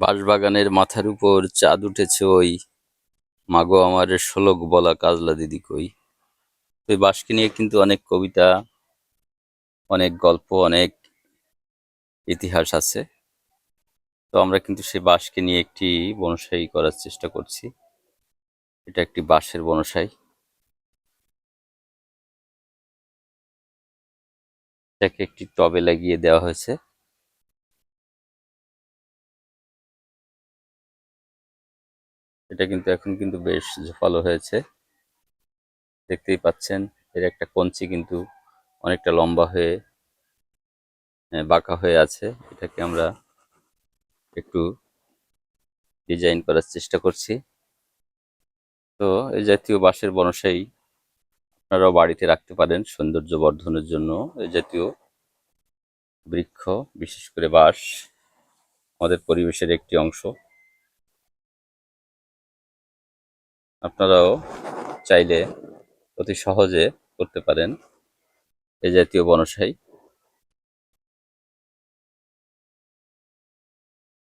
বাঁশবাগানের মাথার উপর চাঁদ উঠেছে ওই, মাগো আমার শোলক বলা কাজলা দিদি কই। তো এই বাঁশকে নিয়ে কিন্তু অনেক কবিতা, অনেক গল্প, অনেক ইতিহাস আছে। তো আমরা কিন্তু সেই বাঁশকে নিয়ে একটি বনসাই করার চেষ্টা করছি। এটা একটি বাঁশের বনসাই। এটাকে একটি টবে লাগিয়ে দেওয়া হয়েছে। এটা কিন্তু এখন কিন্তু বেশ ঝোপালো হয়েছে, দেখতেই পাচ্ছেন। এর একটা কঞ্চি কিন্তু অনেকটা লম্বা হয়ে বাঁকা হয়ে আছে। এটাকে আমরা একটু ডিজাইন করার চেষ্টা করছি। তো এই জাতীয় বাঁশের বনসাই আপনারাও বাড়িতে রাখতে পারেন সৌন্দর্য বর্ধনের জন্য। এই জাতীয় বৃক্ষ, বিশেষ করে বাঁশ, আমাদের পরিবেশের একটি অংশ। আপনারাও চাইলে অতি সহজে করতে পারেন এই জাতীয় বনসাই।